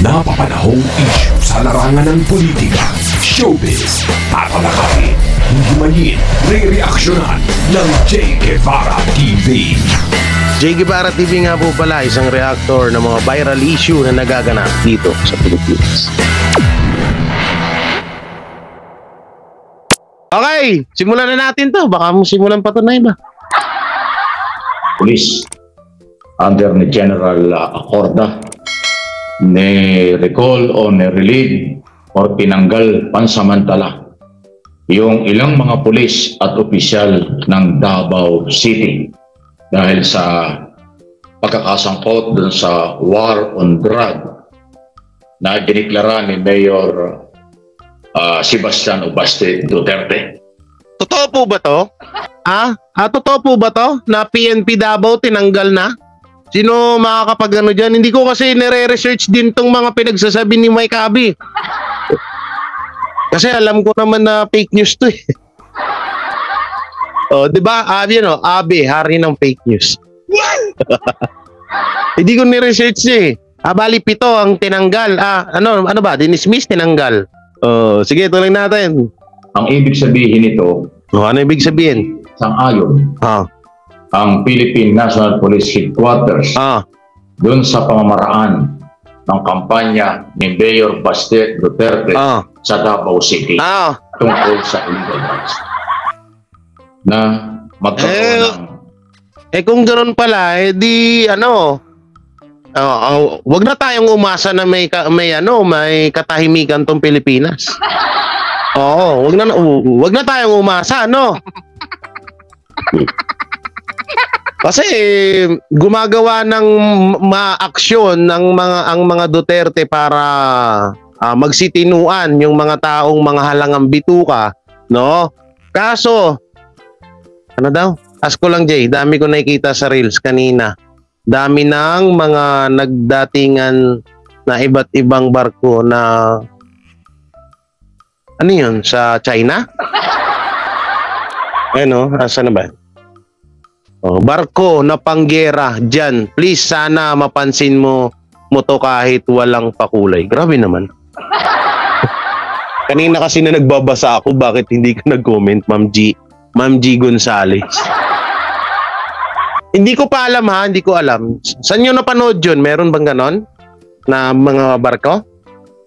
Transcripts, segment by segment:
Napapanahong issue sa larangan ng politika, showbiz, tatalakayin, himayin, re-reaksyonan ng J. Guevara TV. J. Guevara TV nga po pala, isang reactor ng mga viral issue na nagaganap dito sa Pilipinas. Okay, simulan na natin to. Baka mo simulan pa to na iba. Police under ni General Acorda ni-recall o ni-relieve or tinanggal pansamantala yung ilang mga pulis at opisyal ng Davao City dahil sa pagkakasangkot dun sa war on drug na diniklara ni Mayor Sebastian Ubaste Duterte. Totoo po ba to? Totoo po ba to? Na PNP Davao tinanggal na? Sino makakapag-ano dyan? Hindi ko kasi nire-research din tong mga pinagsasabi ni Mike Abby. Kasi alam ko naman na fake news to eh. Oh, 'di ba? Abby, hari ng fake news. Hindi ko ni-research eh. Bali 7 ang tinanggal. Ano ba? Dinismiss, tinanggal. Oh, sige, tuloy natin. Ang ibig sabihin nito, Ano ibig sabihin? sang-ayon ang Philippine National Police Headquarters doon sa pamamaraan ng kampanya ni Mayor Baste Duterte sa Davao City tungkol sa illegal drugs na magkaroon ng... kung ganoon pala, wag na tayong umasa na may katahimikan tong Pilipinas. Oo, wag na tayong umasa, Kasi gumagawa ng maaksyon ng mga Duterte para magsitinuan yung mga taong mga halangang bituka, no? Kaso ask ko lang, Jay, dami ko nakikita sa reels kanina. Dami ng mga nagdatingan na iba't ibang barko na sa China? Asa na ba? Barko na panggera dyan. Please, sana mapansin mo to kahit walang pakulay. Grabe naman. Kanina kasi na nagbabasa ako, bakit hindi ka nag-comment, Ma'am G Gonzales? Hindi ko pa alam hindi ko alam. Saan nyo napanood yun? Meron bang ganon? Na mga barko?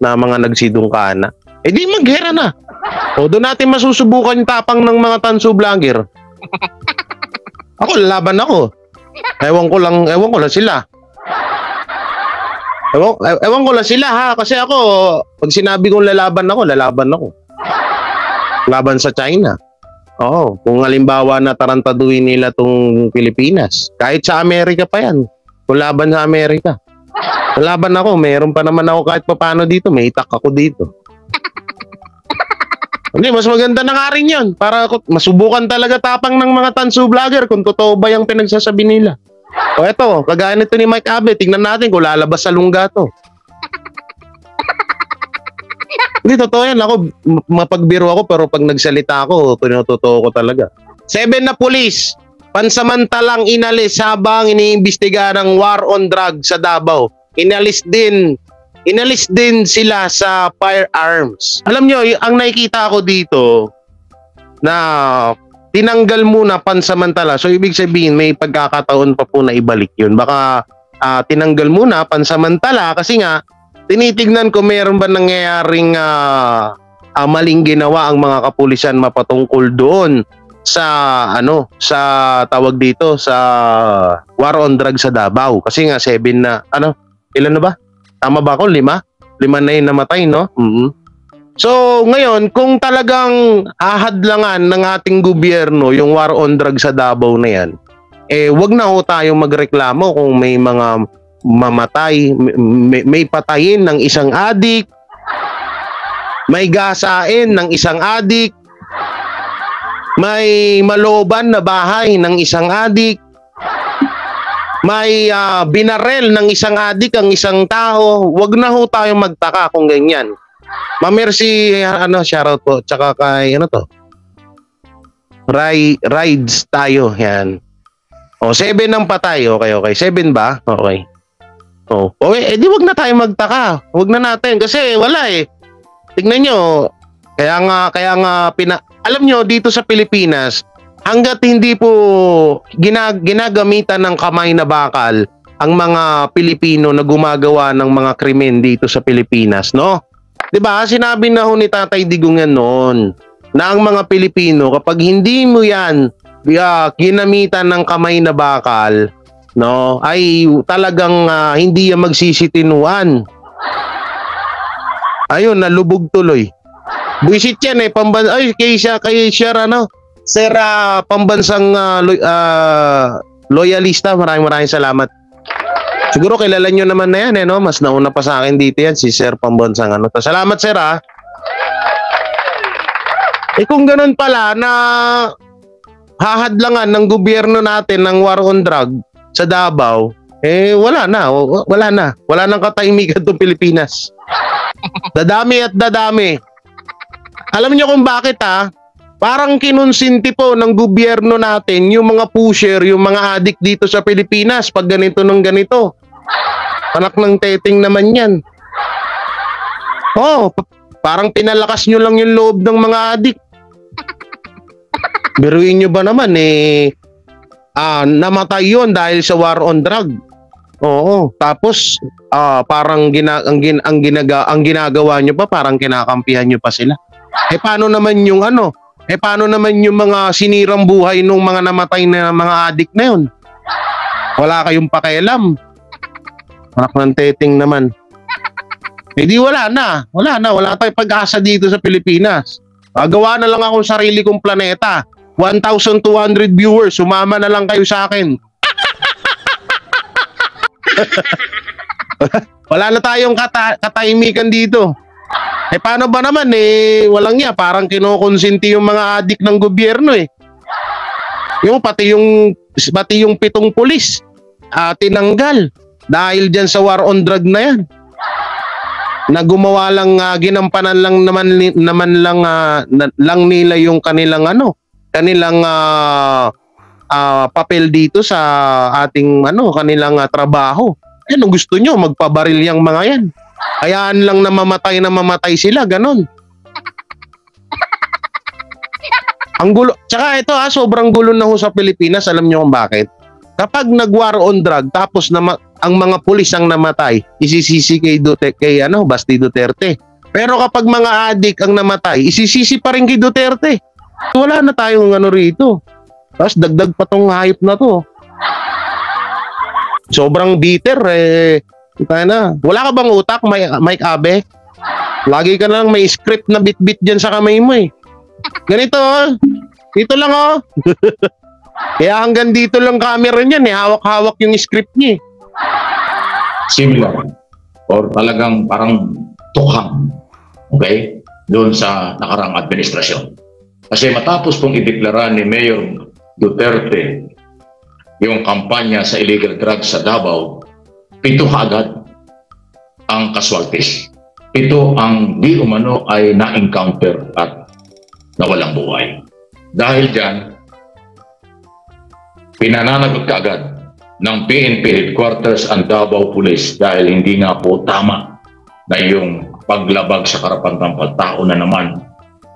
Na mga nagsidungkaan na? Di maghera na. Doon natin masusubukan yung tapang ng mga tanso vlogger. Ako, lalaban ako. Ewan ko lang sila. Ewan ko lang sila kasi ako, pag sinabi kong lalaban ako. Laban sa China. Oo, kung halimbawa na tarantaduhin nila tong Pilipinas. Kahit sa Amerika pa yan. Kung laban sa Amerika. Laban ako, meron pa naman ako kahit paano dito. May itak ako dito. Hindi, mas maganda na nga rin yun. Para masubukan talaga tapang ng mga tanso vlogger kung totoo ba yung pinagsasabi nila. Eto, kagaya nito ni Mike Abe, tingnan natin kung lalabas sa lungga to. Hindi, totoo yan. Ako, mapagbiro ako, pero pag nagsalita ako, tinutotoo ko talaga. 7 na pulis, pansamantalang inalis habang iniimbestiga ng war on drugs sa Davao. Inalis din sila sa firearms. Alam nyo, ang nakikita ko dito na tinanggal muna pansamantala. So, ibig sabihin, may pagkakataon pa po na ibalik yun. Baka tinanggal muna pansamantala kasi nga, tinitignan ko meron ba nangyayaring maling ginawa ang mga kapulisan mapatungkol doon sa tawag dito sa war on drugs sa Davao. Kasi nga 7 na, ilan na ba? Tama ba ako? 5 na yung namatay, no? So, ngayon, kung talagang ahadlangan ng ating gobyerno yung war on drugs sa Davao na yan, wag na ho tayong magreklamo kung may mga mamatay, may patayin ng isang adik, may gasain ng isang adik, may maloban na bahay ng isang adik, may binarel ng isang adik ang isang tao. Wag na ho tayong magtaka kung ganyan. Mamersi, shoutout po. Tsaka kay, rides tayo. Yan. 7 ang patay. Okay. 7 ba? Okay. Oh, okay, di wag na tayo magtaka. Wag na natin kasi wala eh. Tignan nyo, kaya nga alam nyo dito sa Pilipinas, hangga't hindi po ginagamitan ng kamay na bakal ang mga Pilipino na gumagawa ng mga krimen dito sa Pilipinas, no? 'Di ba? Sinabi na ho ni Tatay Digong yan noon na ang mga Pilipino kapag hindi mo yan ginamitan ng kamay na bakal, no, ay talagang hindi yan magsisitinuan. Ayun, nalubog tuloy. Buisit yan eh, kay Sir pambansang loyalista. Maraming salamat. Siguro kilala nyo naman na yan eh, no? Mas nauna pa sa akin dito yan, si Sir pambansang ano. Salamat, Sir, ha? Eh kung ganun pala na hahadlangan ng gobyerno natin ng war on drug sa Davao, eh wala nang katahimikan itong Pilipinas. Dadami at dadami. Alam niyo kung bakit, ha? Parang kinonsinti po ng gobyerno natin yung mga pusher, yung mga addict dito sa Pilipinas pag ganito ng ganito. Anak ng teteng naman yan. Oh, parang pinalakas nyo lang yung loob ng mga addict. Biruin nyo ba naman namatay yun dahil sa war on drug. Oo, tapos parang ang ginagawa nyo pa, parang kinakampihan nyo pa sila. Paano naman yung mga sinirang buhay ng mga namatay na mga addict na yun? Wala kayong pakialam. Anak ng teteng naman. Di wala tayong pag-asa dito sa Pilipinas. Gawa na lang akong sarili kong planeta. 1,200 viewers, sumama na lang kayo sa akin. Wala na tayong katahimikan dito. Paano ba naman walang niya, parang kinokonsinti yung mga adik ng gobyerno eh. Pati yung 7 pulis tinanggal dahil diyan sa war on drug na yan. Na gumawa lang ginampanan lang lang nila yung kanilang papel dito sa ating kanilang trabaho. Anong gusto nyo? Magpabaril yung mga yan. Hayaan lang na mamatay sila, ganon. Ang gulo. Tsaka ito sobrang gulo na ho sa Pilipinas. Alam nyo kung bakit? Kapag nag-war on drug, tapos ang mga pulis ang namatay, isisisi kay Basti Duterte. Pero kapag mga adik ang namatay, isisisi pa rin kay Duterte. Wala na tayong rito. Tapos dagdag pa tong hype na to. Sobrang bitter wala ka bang utak, Mike Abe? Lagi ka na lang may script na bit-bit dyan sa kamay mo eh. Ganito dito lang Kaya hanggang dito lang camera niyan hawak-hawak yung script niya. Similar or talagang parang tukhang, okay, doon sa nakarang administrasyon. Kasi matapos pong ideklara ni Mayor Duterte yung kampanya sa illegal drugs sa Davao, 7 agad ang casualties. 7 ang di umano ay na-encounter at nawalang buhay. Dahil dyan, pinananagot kaagad ng PNP Headquarters ang Davao Police dahil hindi nga po tama na yung paglabag sa karapatang tao na naman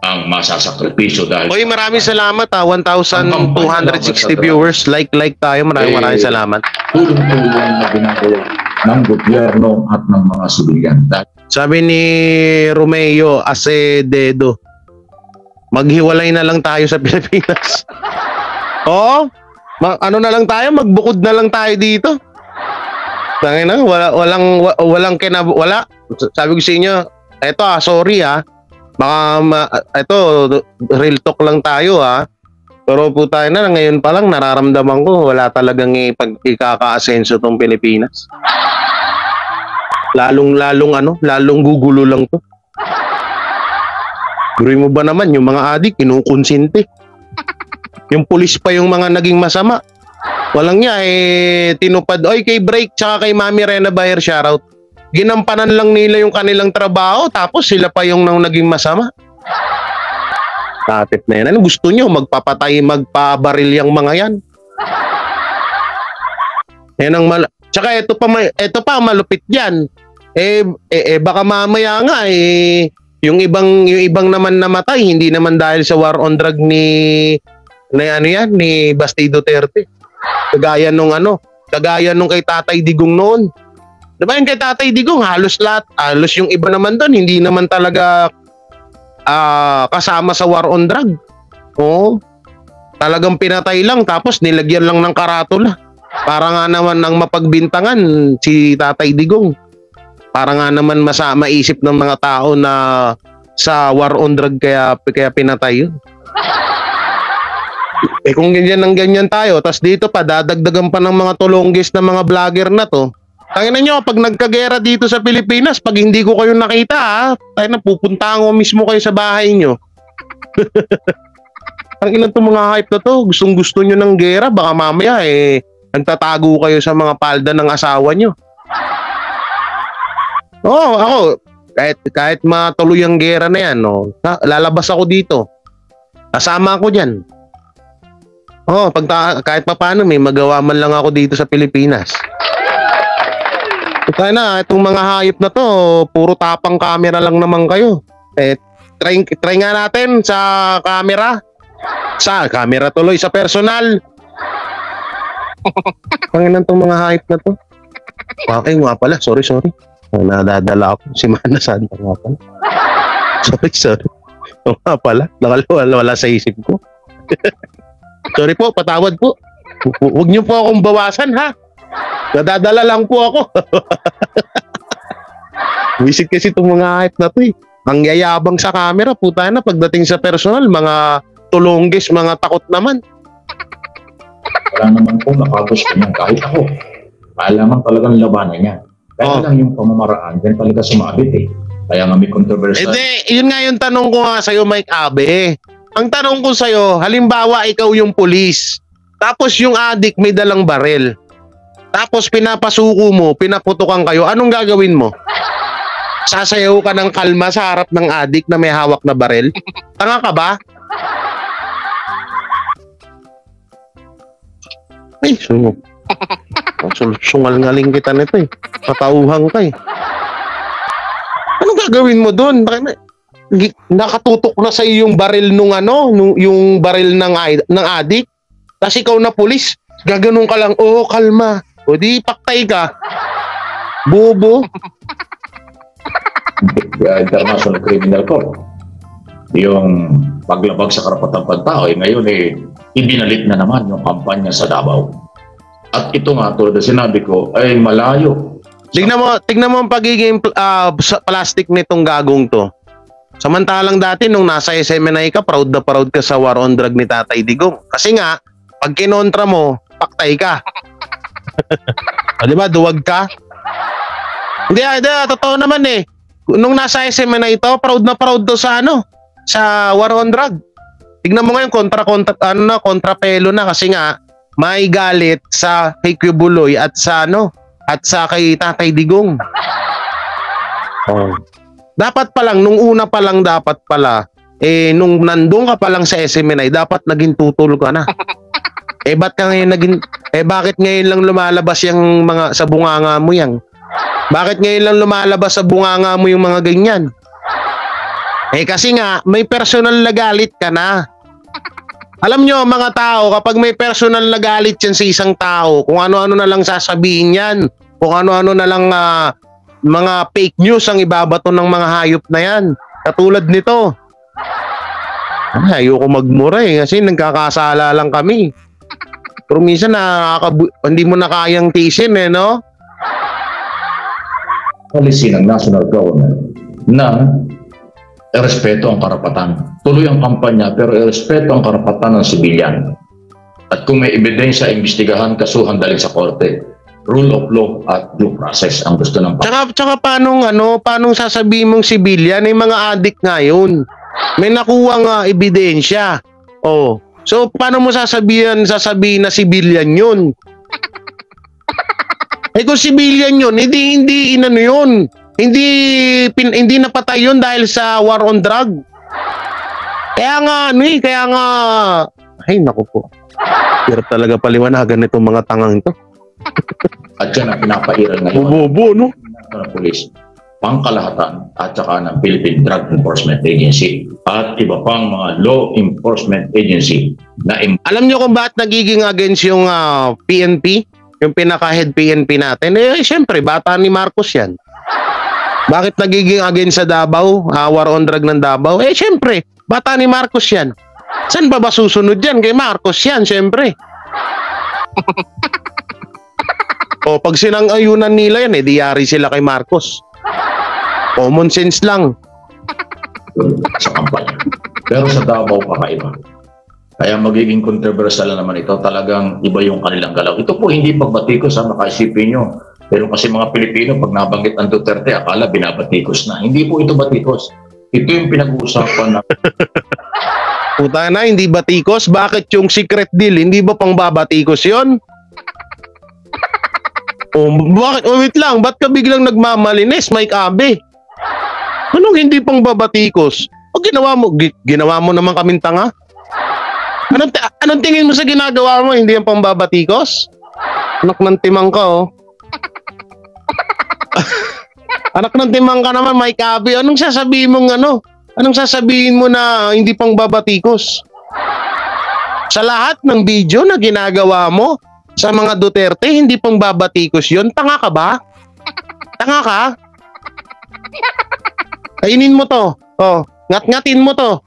ang masasakripisyo dahil... Oy, maraming salamat 1,260 viewers. Like tayo. Maraming salamat. Tulong-tulong na ginagawa ng gobyerno at ng mga sibilyan. Sabi ni Romeo Acevedo, maghiwalay na lang tayo sa Pilipinas. Oo? Na lang tayo? Magbukod na lang tayo dito? Tangina, walang wala. Sabi ko sa inyo, eto sorry baka real talk lang tayo pero po tayo na ngayon pa lang nararamdaman ko wala talagang ikaka-asenso tong Pilipinas. Lalong gugulo lang to. Guri mo ba naman yung mga adik kinukonsente? Yung pulis pa yung mga naging masama. Walang niya tinupad. Oy, kay Break tsaka kay Mami Rena Bayer shoutout. Ginampanan lang nila yung kanilang trabaho tapos sila pa yung naging masama. Tatip na yan. Ano gusto nyo? Magpabaril yung mga yan. Tsaka ito pa malupit diyan. Baka mamaya nga yung ibang naman namatay hindi naman dahil sa war on drug ni Basti Duterte. Kagaya nung kay Tatay Digong noon. Diba yung kay Tatay Digong halos yung iba naman doon hindi naman talaga kasama sa war on drug. Oo. Talagang pinatay lang tapos nilagyan lang ng karatula. Para nga naman ang mapagbintangan si Tatay Digong. Para nga naman maisip ng mga tao na sa war on drug kaya pinatay yun. Kung ganyan tayo, tas dito pa dadagdagan pa ng mga tulonggis na mga vlogger na to. Tangina nyo, pag nagkagera dito sa Pilipinas, pag hindi ko kayo nakita, tayo na pupuntahan ko mismo kayo sa bahay nyo. Tangina itong mga hype na to, gustong-gusto nyo ng gera, baka mamaya nagtatago kayo sa mga palda ng asawa nyo. Ako, kahit matuloy ang gera na yan, lalabas ako dito. Kasama ako dyan. Kahit paano may magawa man lang ako dito sa Pilipinas. Kaya na, itong mga hayop na to, puro tapang camera lang naman kayo. Try nga natin sa camera. Sa camera tuloy, sa personal. Pangilan itong mga hayop na to. Okay nga pala, sorry. Nadadala ako. Si Mana Santa nga pala. Sorry. O nga pala, wala sa isip ko. Sorry po, patawad po. Huwag niyo po akong bawasan ha. Nadadala lang po ako. Visit kasi itong mga hype na to Ang yayabang sa camera, puta na. Pagdating sa personal, mga tulonggis, mga takot naman. Wala naman po nakagusto niya kahit ako. Malaman talagang labanan niya. Kaya lang yung pamamaraan, yan talaga sumabit Kaya nga may controversial. Yun nga yung tanong ko nga sa'yo, Mike Abe. Ang tanong ko sa'yo, halimbawa ikaw yung pulis, tapos yung adik may dalang barel, tapos pinapasuko mo, pinaputukan kayo, anong gagawin mo? Sasayaw ka ng kalma sa harap ng adik na may hawak na barel? Tanga ka ba? Ay, sungal-ngaling kita nito Patauhang ka Anong gagawin mo doon? Nakatutok na sa iyo yung baril yung baril ng adik. Tapos ikaw na pulis, gaganon ka lang, kalma. O di paktay ka. Bobo. International Criminal Court. Yung paglabag sa karapatang pantao, ngayon ibinalik na naman yung kampanya sa Davao. At ito nga, tulad na sinabi ko, ay malayo. Tignan mo ang pagiging plastic nitong gagong to. Samantalang dati nung nasa SMNI ka, proud na proud ka sa war on drug ni Tatay Digong. Kasi nga, pag kinontra mo, paktay ka. Di ba? Duwag ka. Hindi, totoo naman Nung nasa SMNI ito, proud na proud to sa sa war on drug. Tignan mo ngayon, kontrapelo na kasi nga, may galit sa kay Cubuloy at sa kay Tatay Digong. Dapat pa lang, nung una pa lang dapat pala, nung nandun ka pa lang sa SMNI, dapat naging tutol ka na. Bakit ngayon lang lumalabas yung mga sa bunganga mo yan? Bakit ngayon lang lumalabas sa bunganga mo yung mga ganyan? Kasi nga, may personal na galit ka na. Alam nyo, mga tao, kapag may personal na galit yan sa isang tao, kung ano-ano na lang sasabihin yan, kung ano-ano na lang mga fake news ang ibabato ng mga hayop na yan. Katulad nito. Ayoko magmura kasi nagkakasala lang kami. Pero minsan hindi mo na kayang tiisin no? Policy ng national government na irespeto ang karapatan. Tuloy ang kampanya pero irespeto ang karapatan ng sibilyan. At kung may ebidensya, imbestigahan, kasuhan, dalhin sa korte. Rule of law at due process ang gusto ng Tsaka paano sasabihin mong sibilyan? May mga adik ngayon. May nakuha ebidensya. So paano mo sasabihin na sibilyan yun? Kung sibilyan yun, hindi yun. Hindi napatay yun dahil sa war on drug. Kaya nga, ay naku po. Hirap talaga paliwanagan itong mga tangang ito. At yan ang pinapairal ngayon Bobo, no? ng pulis, pangkalahatan at saka ng Philippine Drug Enforcement Agency at iba pang mga law enforcement agency na Alam nyo kung bakit nagiging against yung PNP? Yung pinaka-head PNP natin? Eh, syempre, bata ni Marcos yan. Bakit nagiging against sa Davao? War on drug ng Davao? Eh, syempre, bata ni Marcos yan. Saan ba susunod yan? Kay Marcos yan, syempre. O, pag sinang-ayunan nila yan, di yari sila kay Marcos. Common sense lang. sa kampanya. Pero sa Davao kakaiba. Kaya magiging controversial naman ito. Talagang iba yung kanilang galaw. Ito po hindi pagbatikos, makaisipin nyo. Pero kasi mga Pilipino, pag nabanggit ang Duterte, akala binabatikos na. Hindi po ito batikos. Ito yung pinag-uusapan na. Puta na, hindi batikos? Bakit yung secret deal? Hindi ba pang babatikos yun? Bakit? Wait lang, ba't ka biglang nagmamalinis, Mike Abe? Anong hindi pang babatikos? O ginawa mo? Ginawa mo naman kaming tanga? Anong tingin mo sa ginagawa mo? Hindi yung pang babatikos? Anak ng timang ka, oh. Anak ng timang ka naman, Mike Abe. Anong sasabihin mong ano? Anong sasabihin mo na hindi pang babatikos? Sa lahat ng video na ginagawa mo sa mga Duterte, hindi pang babatikos yun. Tanga ka ba? Tanga ka? Kainin mo to. Oh, ngat-ngatin mo to.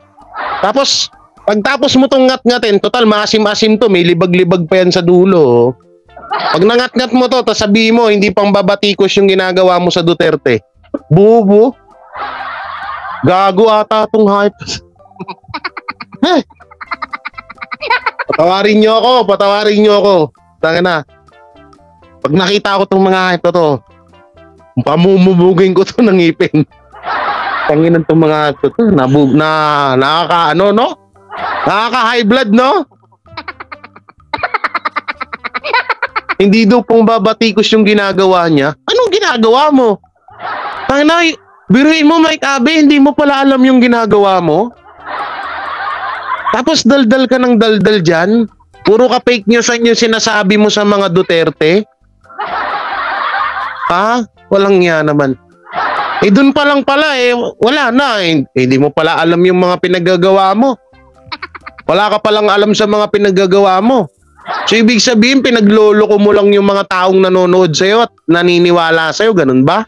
Tapos, pagtapos mo tong ngat-ngatin, total maasim-asim to, may libag-libag pa yan sa dulo. Pag nangat-ngat mo to, tapos sabihin mo, hindi pang babatikos yung ginagawa mo sa Duterte. Bubo. Gago ata tong hype. Eh. Patawarin nyo ako. Tanga na. Pag nakita ko tong mga hype na to, pamumubugin ko to ng ngipin. Tanginan tong mga hype to, nakaka-ano, no? Nakaka-high blood, no? Hindi daw pong babatikos yung ginagawa niya. Anong ginagawa mo? Tangina, biruin mo, Mike Abe, hindi mo pala alam yung ginagawa mo? Tapos daldal ka ng daldal dyan? Puro ka fake news yung sinasabi mo sa mga Duterte? Ha? Walang nga naman. Eh dun pa lang pala wala na. Hindi mo pala alam yung mga pinaggagawa mo. Wala ka palang alam sa mga pinaggagawa mo. So ibig sabihin, pinagloloko mo lang yung mga taong nanonood sa'yo at naniniwala sa'yo, ganun ba?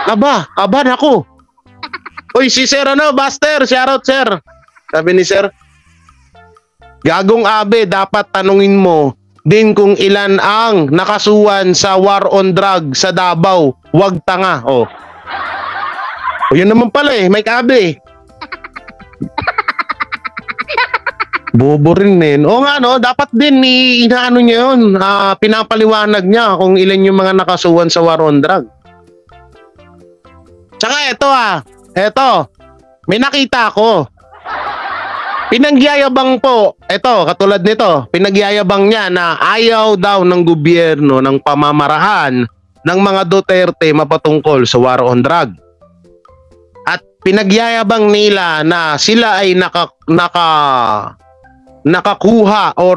Aba, nako. Uy, si Sir Buster, shoutout Sir. Sabi ni Sir, Gagong Abe, dapat tanungin mo din kung ilan ang nakasuhan sa war on drug sa Davao. Wag tanga. O yun naman pala Mike Abe. Bobo rin O nga no, dapat din inaano niya yun. Pinapaliwanag niya kung ilan yung mga nakasuhan sa war on drug. Tsaka eto, may nakita ko. Pinagyayabang po, katulad nito, pinagyayabang niya na ayaw daw ng gobyerno ng pamamaraan ng mga Duterte mapatungkol sa war on drug. At pinagyayabang nila na sila ay nakakuha or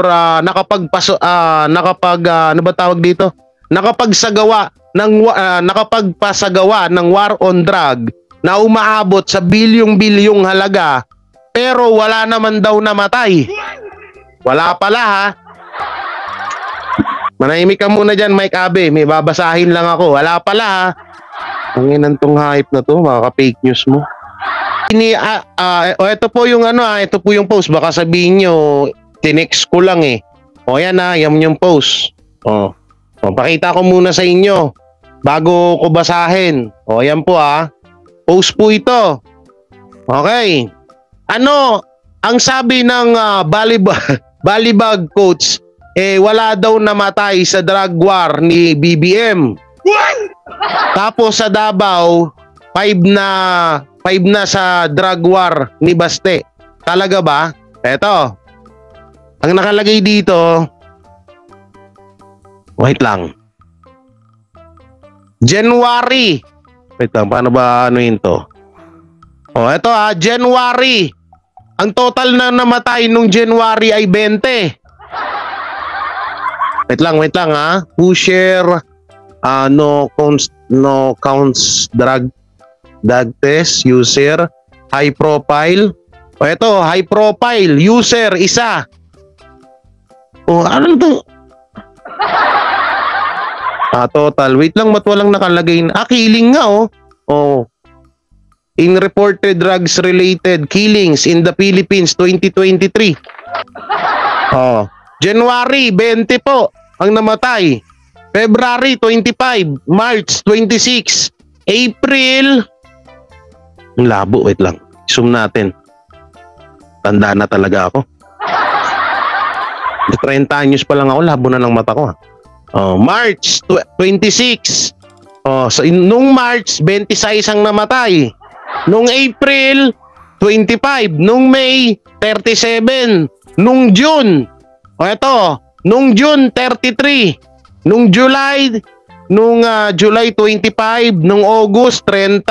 nakapagpasagawa ng war on drug na umaabot sa bilyong-bilyong halaga. Pero wala naman daw namatay. Wala pala ha. Manahimik ka muna dyan, Mike Abe. May babasahin lang ako. Wala pala ha. Ang inan tong hype na to, makaka-fake news mo. Ito po yung ito po yung post. Baka sabihin nyo, tinext ko lang yan yung post. Pakita ko muna sa inyo bago ko basahin. Yan po post po ito. Okay. Ang sabi ng Balibag coach, wala daw namatay sa drug war ni BBM. Tapos sa Davao, 5 na sa drug war ni Baste. Talaga ba? Eto. Ang nakalagay dito, wait lang. January. Wait lang, paano ba to? Eto January. Ang total na namatay nung January ay 20. Wait lang ha. Pusher, no counts drug test, user, high profile. O ito, high profile, user, isa. O ano to? Total. Wait lang, ba't walang nakalagay? Killing nga oh. Oh. In reported drugs related killings in the Philippines 2023. Oh. January 20 po ang namatay. February 25, March 26, April. Ang labo, wait lang. Zoom natin. Tanda na talaga ako. 30 anyos pa lang ako, labo na ng mata ko. March 26. Nung March 26 ang namatay. Nung April 25, nung May 37, nung June nung June 33, nung July 25, nung August 30,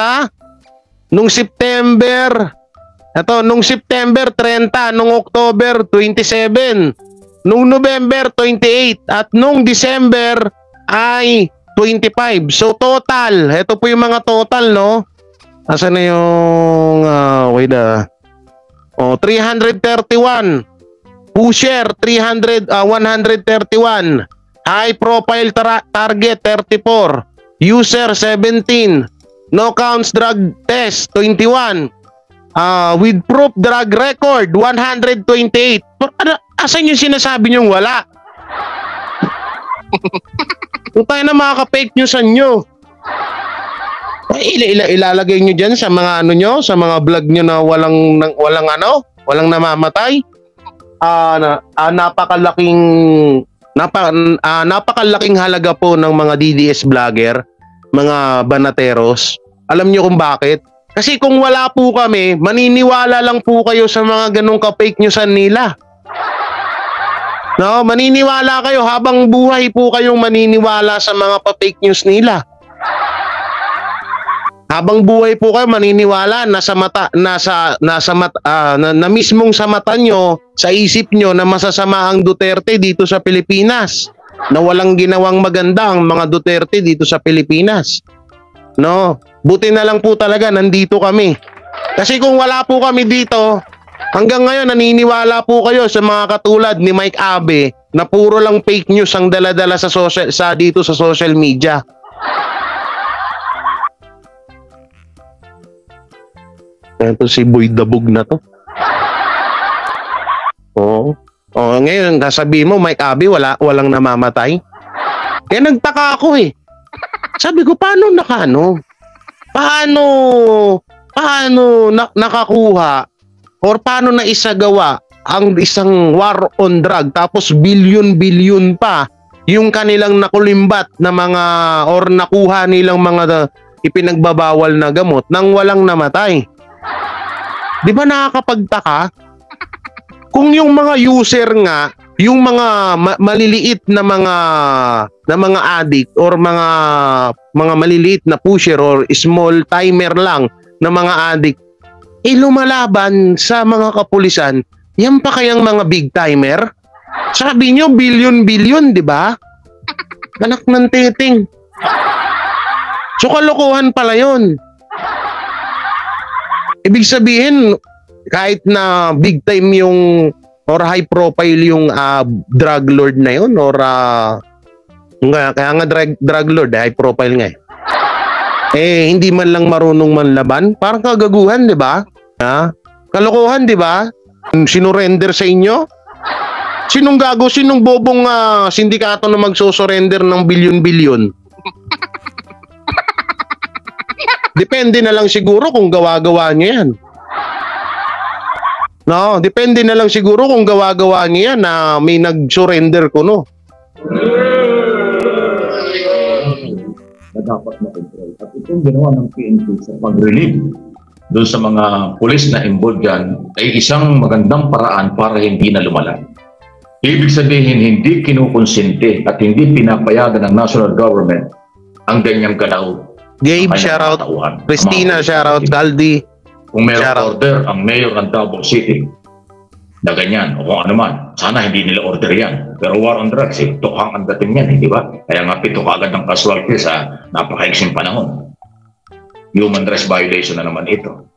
nung September 30, nung October 27, nung November 28, at nung December ay 25. So total, ito po yung mga total, no? Asan na yung 331. Pusher 131. High profile target 34. User 17. No counts drug test 21. With proof drug record 128. Asan yung sinasabi niyong wala? Kung tayo na makaka-fake news nyo, ilalagay nyo dyan sa mga nyo, sa mga vlog nyo na walang namamatay. Napakalaking halaga po ng mga DDS vlogger, mga banateros. Alam nyo kung bakit? Kasi kung wala po kami, maniniwala lang po kayo sa mga ganong ka-fake newsan nila. No, maniniwala kayo habang buhay po kayong maniniwala sa mga pa-fake news nila. Habang buhay po kayo maniniwala na mismong sa mata nyo, sa isip nyo na masasama ang Duterte dito sa Pilipinas. Na walang ginawang maganda ang mga Duterte dito sa Pilipinas. No, buti na lang po talaga nandito kami. Kasi kung wala po kami dito, hanggang ngayon naniniwala po kayo sa mga katulad ni Mike Abe na puro lang fake news ang dala-dala dito sa social media. Ito si Boy Dabog na to. Ngayon sasabihin mo Mike Abe walang namamatay. Kaya nagtaka ako eh. Sabi ko paano nakakuha or paano na isagawa ang isang war on drug tapos bilyon-bilyon pa yung kanilang nakulimbat na mga or nakuha nilang mga ipinagbabawal na gamot nang walang namatay. Di ba nakakapagtaka? Kung yung mga user nga, yung mga maliliit na mga addict or mga maliliit na pusher or small timer lang na mga addict, lumalaban sa mga kapulisan, yan pa kayang mga big timer? Sabi nyo, bilyon-bilyon, di ba? Anak ng titing. So kalokohan pala yun. Ibig sabihin, kahit na big time yung or high profile yung drug lord na yun or kaya nga drug lord, high profile nga hindi man lang marunong manlaban, parang kagaguhan, di ba? Kalokohan, di ba? Sinurrender sa inyo? Sinong bobong sindikato na magsusurrender ng bilyon-bilyon? Depende na lang siguro kung gawa-gawa nyo yan. No, depende na lang siguro kung gawa-gawa nyo yan na may nag-surrender ko, no? Na dapat na-control. At itong ginawa ng PNP sa pag-relieve doon sa mga pulis na involved dyan ay isang magandang paraan para hindi na lumala. Ibig sabihin, hindi kinukonsente at hindi pinapayagan ng national government ang ganyang galaw. Gabe, shoutout. Christina, shoutout. Galdi, kung mayroong order ang mayor ng Davao City na ganyan o kung ano man. Sana hindi nila order yan. Pero war on drugs, tukhang ang dating yan, di ba? Kaya nga 7 kaagad ng casualty sa napakaiksing panahon. Human rights violation na naman ito.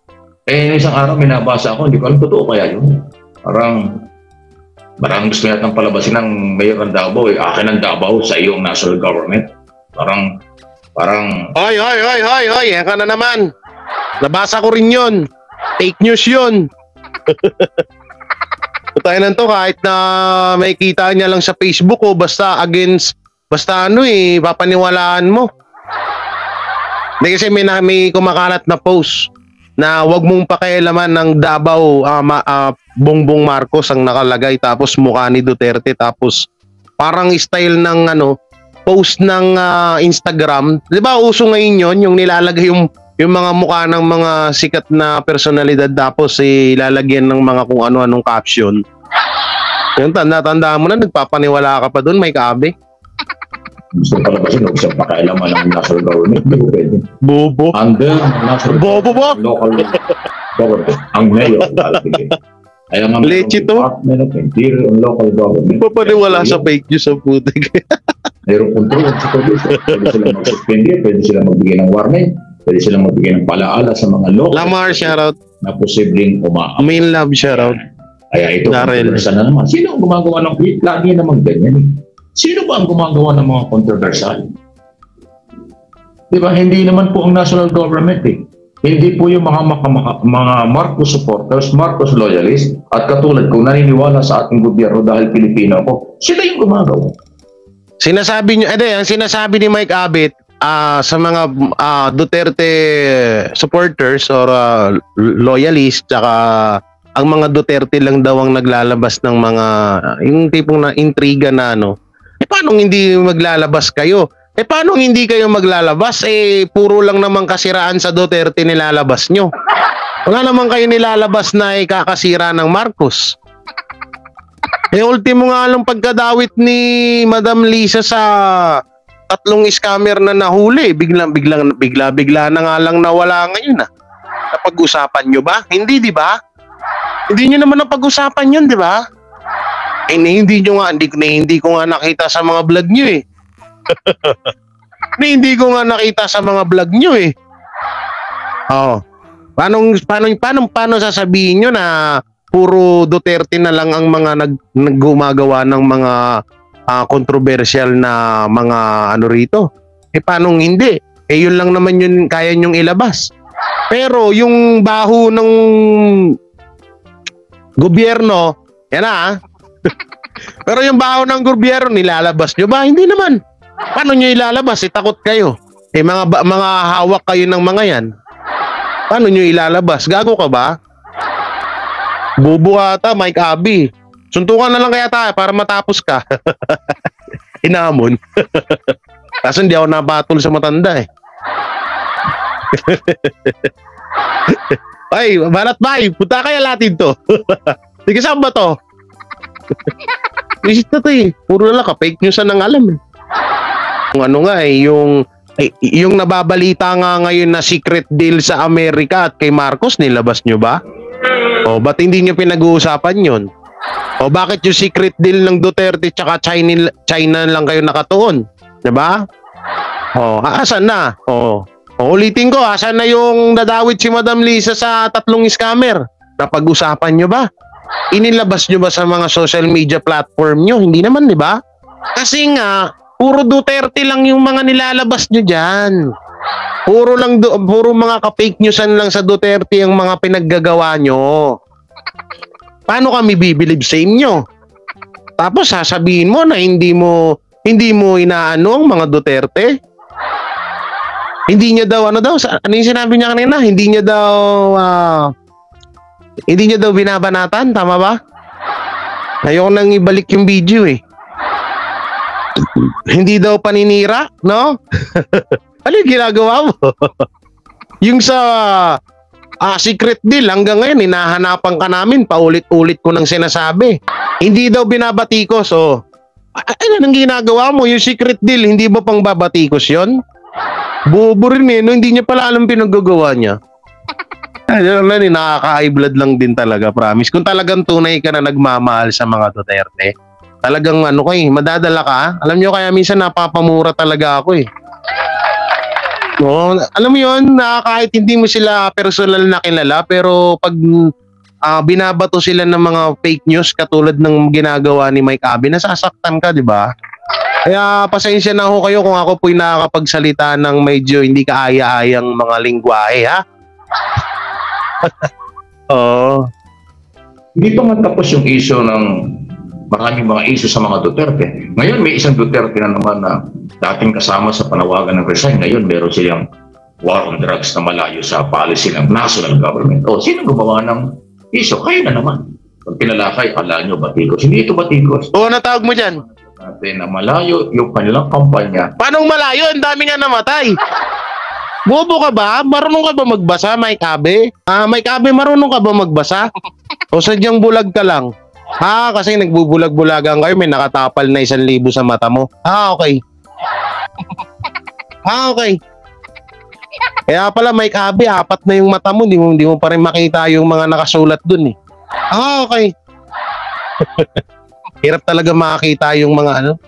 Isang araw minabasa ako, hindi ko alam totoo kaya yun. Parang gusto yatang palabasin ng mayor ng Davao, akin ang Davao sa iyong national government. Parang Hoy, yan ka na naman. Nabasa ko rin yun. Fake news yun. Tayo lang to, kahit na may kita niya lang sa Facebook o basta papaniwalaan mo. Hindi kasi may kumakalat na post na wag mong pakialaman ng Davao, Bongbong Marcos ang nakalagay, tapos mukha ni Duterte, tapos parang style ng post ng Instagram. 'Di ba uso ngayon 'yon, yung nilalagay yung mga mukha ng mga sikat na personalidad, tapos ilalagyan ng mga kung ano-anong caption. Yung tanda mo na, nagpapaniwala ka pa doon, may kabe. Gusto palabasin, huwag siyang pakialaman ng national government. Hindi ko pwede. Bobo. Under national Bobo mo? local government. Ang mayor. Kaya nga Leche to? Department of Interior and Local Government. Hindi pa paniwala sa fake news sa putik. Mayroong control sa producer. Pwede silang mag-suspend, pwede silang magbigay ng warning, pwede silang magbigay ng palaala sa mga local Lamar, shoutout. na posibleng umaabot. Main love, shoutout. Kaya ito, Darrell. controversial na naman. Sino ang gumagawa ng tweet? Lagi naman ganyan. Sino ba ang gumagawa ng mga controversial? Diba? Hindi naman po ang national government Hindi po yung mga Marcos supporters, Marcos loyalists, at katulad kong naniniwala sa ating gobyerno dahil Pilipino ako. Sila yung gumagawa. Sinasabi nyo, ang sinasabi ni Mike Abit sa mga Duterte supporters or loyalists, tsaka ang mga Duterte lang daw ang naglalabas ng mga yung tipong na intriga na paano hindi maglalabas kayo? Paano hindi kayo maglalabas? Puro lang naman kasiraan sa Duterte nilalabas nyo. Wala naman kayo nilalabas na kakasira ng Marcos. Ultimo nga lang pagkadawit ni Madam Lisa sa 3 scammer na nahuli, bigla na nga lang nawala ngayon Napag-usapan nyo ba? Hindi, di ba? Hindi nyo naman napag-usapan yun, di ba? Hindi ko nga nakita sa mga vlog nyo hindi ko nga nakita sa mga vlog nyo Paano sasabihin nyo na puro Duterte na lang ang mga naggumagawa ng mga controversial na mga rito? Paano hindi? Yun lang naman yun kaya nyong ilabas. Pero yung baho ng gobyerno, yan Pero yung baho ng gobyerno, nilalabas nyo ba? Hindi naman. Paano nyo ilalabas? Takot kayo. Mga hawak kayo ng mga yan. Paano nyo ilalabas? Gago ka ba? Bubo ata, Mike Abi. Suntukan na lang kaya tayo para matapos ka. Inamon. Kasi hindi ako napatol sa matanda Ay, balat bay, punta kaya natin to. Sige, saan ba to? Visit na to Puro na lang fake news ang alam yung nababalita nga ngayon na secret deal sa Amerika at kay Marcos, nilabas nyo ba? Ba't hindi nyo pinag-uusapan yun? Bakit yung secret deal ng Duterte tsaka China lang kayo nakatuon? Diba? Asan na? Ulitin ko, asan na yung dadawit si Madam Lisa sa 3 scammer? Napag-usapan nyo ba? Inilabas nyo ba sa mga social media platform nyo? Hindi naman, di ba? Kasi nga, puro Duterte lang yung mga nilalabas nyo dyan. Puro mga ka-fake newsan lang sa Duterte yung mga pinaggagawa nyo. Paano kami bibilib sa inyo? Tapos sasabihin mo na hindi mo inaano ang mga Duterte? Hindi niya daw, ano yung sinabi niya kanina? Hindi niya daw binabanatan, tama ba? Ayoko nang ibalik yung video Hindi daw paninira, no? Ano yung ginagawa mo? Yung sa secret deal, hanggang ngayon, hinahanapan ka namin, paulit-ulit ko nang sinasabi. Hindi daw binabatikos, ano nang ginagawa mo? Yung secret deal, hindi mo pang babatikos yon? Bobo rin no? Hindi niya pala alam pinagagawa niya. Ayun lang, nakaka-high blood lang din talaga, promise. Kung talagang tunay ka na nagmamahal sa mga Duterte, talagang ano ka madadala ka. Alam nyo, kaya minsan napapamura talaga ako eh. No, alam mo yun, kahit hindi mo sila personal na kilala, pero pag binabato sila ng mga fake news katulad ng ginagawa ni Mike Abe, nasasaktan ka, di ba? Kaya pasensya na ho kayo kung ako po'y nakakapagsalita ng medyo hindi kaaya-ayang mga lingwahe, ha? Oo. Hindi pa nga tapos yung issue ng maraming mga issue sa mga Duterte. Ngayon may isang Duterte na naman na dating kasama sa panawagan ng resign. Ngayon meron silang war on drugs na malayo sa policy ng national government. O, sino gumawa ng issue? Kayo na naman. Pag pinalakay, kala nyo batikos. Hindi ito batikos. Oo, natawag mo dyan. Natin na malayo yung kanilang kampanya. Paanong malayo? Ang dami nga namatay. Bobo ka ba? Marunong ka ba magbasa, Mike Abe? Mike Abe, marunong ka ba magbasa? O sadyang bulag ka lang? Kasi nagbubulag-bulagan kayo, may nakatapal na 1,000 sa mata mo. Okay. Okay. Kaya pala, Mike Abe, 4 na yung mata mo, di mo pa rin makita yung mga nakasulat dun eh. Okay. Hirap talaga makakita yung mga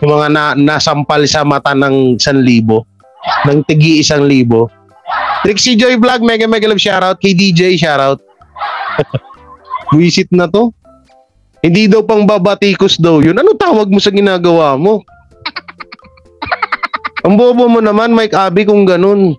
yung mga nasampal sa mata ng 1,000. Ng tigi 1,000. Trixie Joy Vlog, mega love shoutout. Kay DJ shoutout. Visit na to. Hindi daw pang babatikos daw yun. Ano tawag mo sa ginagawa mo? Ang bobo mo naman, Mike Abe, kung ganun.